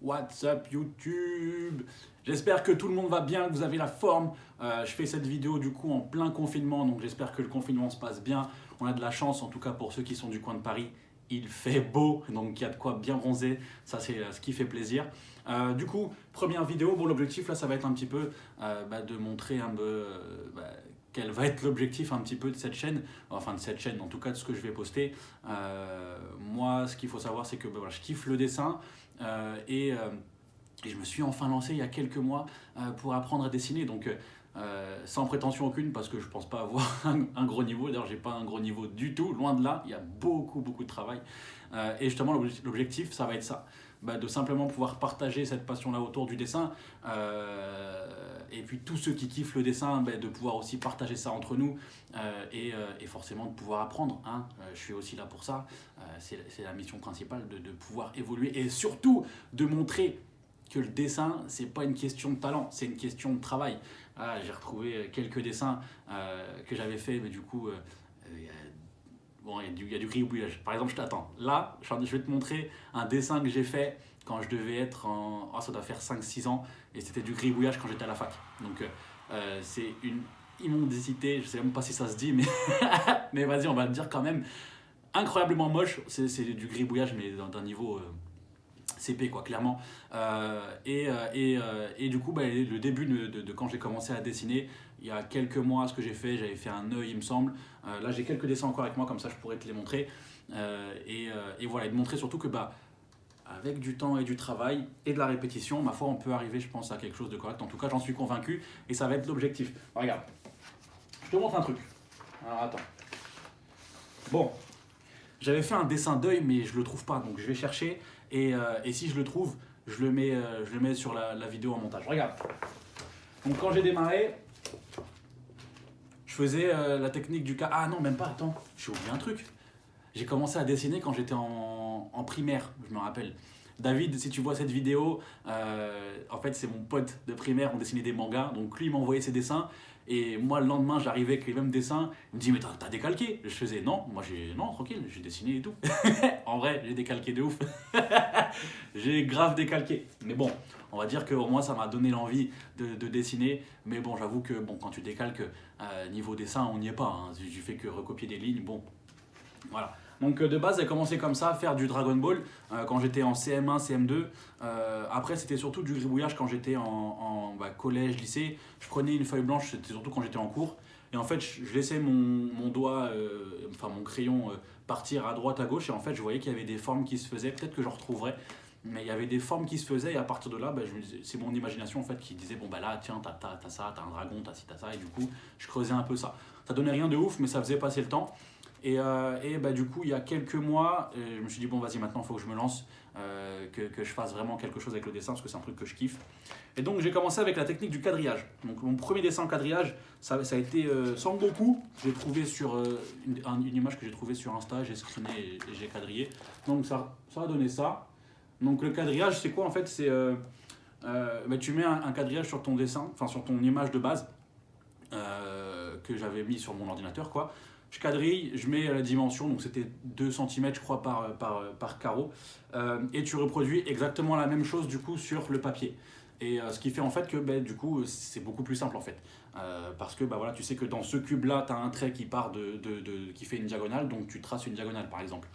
What's up YouTube? J'espère que tout le monde va bien, que vous avez la forme. Je fais cette vidéo du coup en plein confinement, donc j'espère que le confinement se passe bien. On a de la chance, en tout cas pour ceux qui sont du coin de Paris. Il fait beau, donc il y a de quoi bien bronzer, ça c'est ce qui fait plaisir. Du coup, première vidéo, bon l'objectif là ça va être un petit peu de montrer un peu quel va être l'objectif un petit peu de cette chaîne, enfin de cette chaîne, en tout cas de ce que je vais poster. Moi ce qu'il faut savoir c'est que voilà, je kiffe le dessin et je me suis enfin lancé il y a quelques mois pour apprendre à dessiner, donc sans prétention aucune parce que je pense pas avoir un gros niveau. D'ailleurs j'ai pas un gros niveau du tout, loin de là, il y a beaucoup de travail. Et justement l'objectif ça va être ça, de simplement pouvoir partager cette passion là autour du dessin, et puis tous ceux qui kiffent le dessin, de pouvoir aussi partager ça entre nous, et forcément de pouvoir apprendre, hein. Je suis aussi là pour ça, c'est la mission principale de pouvoir évoluer et surtout de montrer que le dessin, c'est pas une question de talent, c'est une question de travail. J'ai retrouvé quelques dessins que j'avais fait, mais du coup, il y a du gribouillage. Par exemple, je t'attends. Là, je vais te montrer un dessin que j'ai fait quand je devais être en... Oh, ça doit faire 5-6 ans, et c'était du gribouillage quand j'étais à la fac. Donc, c'est une immondicité, je sais même pas si ça se dit, mais, mais vas-y, on va le dire quand même. Incroyablement moche, c'est du gribouillage, mais d'un niveau... CP quoi, clairement. Et du coup, le début de quand j'ai commencé à dessiner, il y a quelques mois, ce que j'ai fait, j'avais fait un œil, il me semble. Là, j'ai quelques dessins encore avec moi, comme ça, je pourrais te les montrer. Et voilà, et de montrer surtout que avec du temps et du travail et de la répétition, ma foi, on peut arriver, je pense, à quelque chose de correct. En tout cas, j'en suis convaincu et ça va être l'objectif. Regarde, je te montre un truc. Alors, attends. Bon, j'avais fait un dessin d'œil, mais je le trouve pas, donc je vais chercher. Et si je le trouve, je le mets sur la vidéo en montage. Regarde. Donc quand j'ai démarré, je faisais la technique du cas. Ah non, même pas, attends, j'ai oublié un truc. J'ai commencé à dessiner quand j'étais en primaire, je me rappelle. David, si tu vois cette vidéo, en fait c'est mon pote de primaire, on dessinait des mangas, donc lui il m'envoyait ses dessins, et moi le lendemain j'arrivais avec les mêmes dessins, il me dit mais t'as décalqué? Je faisais non, non tranquille, j'ai dessiné et tout. En vrai j'ai décalqué de ouf, j'ai grave décalqué, mais bon, on va dire qu'au moins ça m'a donné l'envie de dessiner, mais bon j'avoue que bon, quand tu décalques, niveau dessin on n'y est pas, hein. Tu fais que recopier des lignes, bon, voilà. Donc de base, j'ai commencé comme ça, à faire du Dragon Ball quand j'étais en CM1, CM2. Après, c'était surtout du gribouillage quand j'étais en collège, lycée. Je prenais une feuille blanche, c'était surtout quand j'étais en cours. Et en fait, je laissais mon doigt, enfin mon crayon, partir à droite, à gauche. Et en fait, je voyais qu'il y avait des formes qui se faisaient. Peut-être que j'en retrouverai. Mais il y avait des formes qui se faisaient. Et à partir de là, c'est mon imagination en fait qui disait bon, là, tiens, t'as ça, t'as un dragon, t'as ci, t'as ça. Et du coup, je creusais un peu ça. Ça donnait rien de ouf, mais ça faisait passer le temps. Et du coup, il y a quelques mois, je me suis dit, bon, vas-y, maintenant, il faut que je me lance, que je fasse vraiment quelque chose avec le dessin, parce que c'est un truc que je kiffe. Et donc, j'ai commencé avec la technique du quadrillage. Donc, mon premier dessin en quadrillage, ça a été Sangoku. J'ai trouvé sur une image que j'ai trouvée sur Insta, j'ai screené et j'ai quadrillé. Donc, ça a donné ça. Donc, le quadrillage, c'est quoi en fait? C'est tu mets un quadrillage sur ton dessin, enfin, sur ton image de base, que j'avais mis sur mon ordinateur, quoi. Je quadrille, je mets la dimension, donc c'était 2 cm je crois par carreau, et tu reproduis exactement la même chose du coup sur le papier. Et ce qui fait en fait que du coup c'est beaucoup plus simple en fait, parce que voilà, tu sais que dans ce cube là tu as un trait qui part qui fait une diagonale, donc tu traces une diagonale par exemple.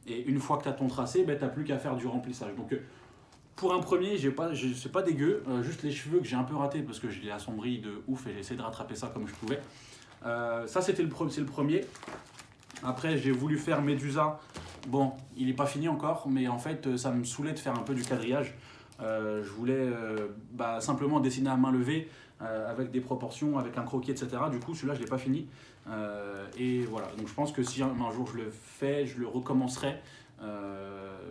Et une fois que tu as ton tracé, tu n'as plus qu'à faire du remplissage. Donc pour un premier, c'est pas dégueu, juste les cheveux que j'ai un peu raté parce que je l'ai assombri de ouf et j'ai essayé de rattraper ça comme je pouvais. Ça c'est le premier. Après j'ai voulu faire Medusa. Bon, il n'est pas fini encore, mais en fait ça me saoulait de faire un peu du quadrillage. Je voulais simplement dessiner à main levée, avec des proportions, avec un croquis, etc. Du coup celui-là je ne l'ai pas fini. Et voilà, donc je pense que si un jour je le fais, je le recommencerai,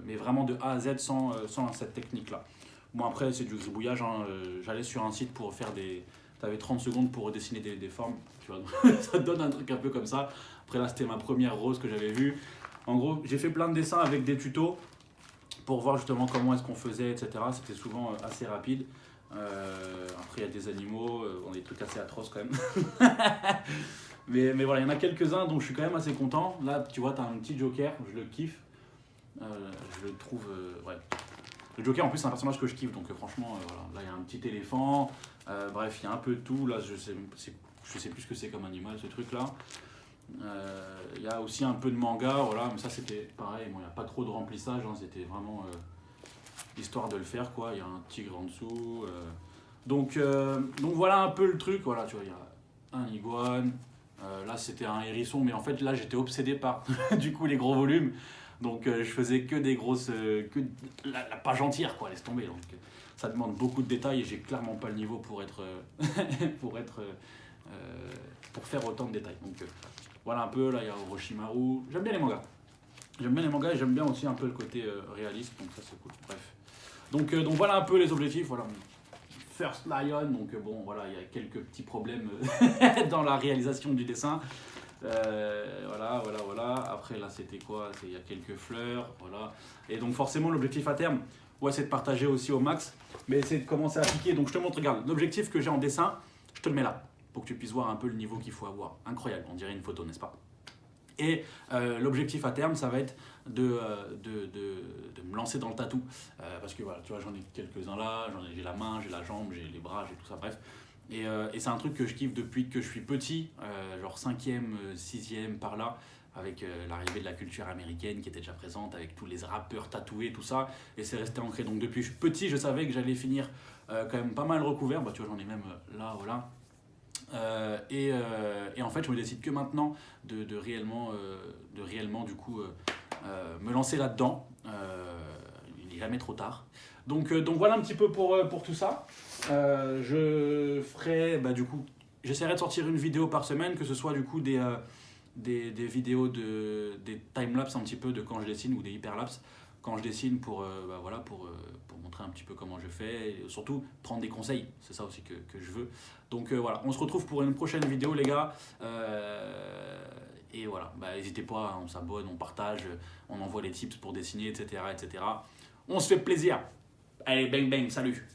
mais vraiment de A à Z sans cette technique-là. Bon après c'est du gribouillage, hein. J'allais sur un site pour faire des... T'avais 30 secondes pour dessiner des formes, tu vois, ça te donne un truc un peu comme ça. Après là c'était ma première rose que j'avais vue. En gros j'ai fait plein de dessins avec des tutos pour voir justement comment est-ce qu'on faisait, etc. C'était souvent assez rapide. Après il y a des animaux, des trucs assez atroces quand même. mais voilà, il y en a quelques-uns dont je suis quand même assez content. Là tu vois t'as un petit joker, je le kiffe. Je le trouve, ouais. Le Joker, en plus, c'est un personnage que je kiffe, donc franchement, voilà. Là, il y a un petit éléphant, bref, il y a un peu de tout. Là, je sais plus ce que c'est comme animal, ce truc-là. Il y a aussi un peu de manga, voilà, mais ça, c'était pareil. Bon, il n'y a pas trop de remplissage, hein, c'était vraiment histoire de le faire, quoi. Il y a un tigre en dessous. Donc voilà un peu le truc, voilà, tu vois, il y a un iguane. Là, c'était un hérisson, mais en fait, là, j'étais obsédé par, du coup, les gros volumes. Donc, je faisais que des grosses... que la page entière, quoi, laisse tomber. Donc, ça demande beaucoup de détails et j'ai clairement pas le niveau pour être... pour faire autant de détails. Donc, voilà un peu, là, il y a Orochimaru. J'aime bien les mangas. J'aime bien les mangas et j'aime bien aussi un peu le côté réaliste, donc ça, c'est cool. Bref. Donc, voilà un peu les objectifs, voilà. First Lion, donc bon, voilà, il y a quelques petits problèmes dans la réalisation du dessin. Voilà. Après, là, c'était quoi? Il y a quelques fleurs, voilà. Et donc, forcément, l'objectif à terme, ouais, c'est de partager aussi au max, mais c'est de commencer à appliquer. Donc, je te montre, regarde, l'objectif que j'ai en dessin, je te le mets là, pour que tu puisses voir un peu le niveau qu'il faut avoir. Incroyable, on dirait une photo, n'est-ce pas? Et l'objectif à terme, ça va être de me lancer dans le tatou. Parce que voilà, tu vois, j'en ai quelques-uns là, j'ai la main, j'ai la jambe, j'ai les bras, j'ai tout ça, bref. Et c'est un truc que je kiffe depuis que je suis petit, genre 5e, 6e par là, avec l'arrivée de la culture américaine qui était déjà présente, avec tous les rappeurs tatoués, tout ça. Et c'est resté ancré. Donc depuis que je suis petit, je savais que j'allais finir quand même pas mal recouvert. Bah, tu vois, j'en ai même là, voilà. Et en fait, je me décide que maintenant de réellement du coup me lancer là-dedans. Il n'est jamais trop tard. Donc voilà un petit peu pour tout ça. Je ferai, bah, du coup, j'essaierai de sortir une vidéo par semaine, que ce soit du coup des vidéos des timelapses un petit peu de quand je dessine ou des hyperlapses quand je dessine pour montrer un petit peu comment je fais et surtout prendre des conseils, c'est ça aussi que je veux. Donc voilà, on se retrouve pour une prochaine vidéo les gars. Et voilà, bah, n'hésitez pas, hein, on s'abonne, on partage, on envoie les tips pour dessiner, etc. On se fait plaisir. Allez, bang bang, salut.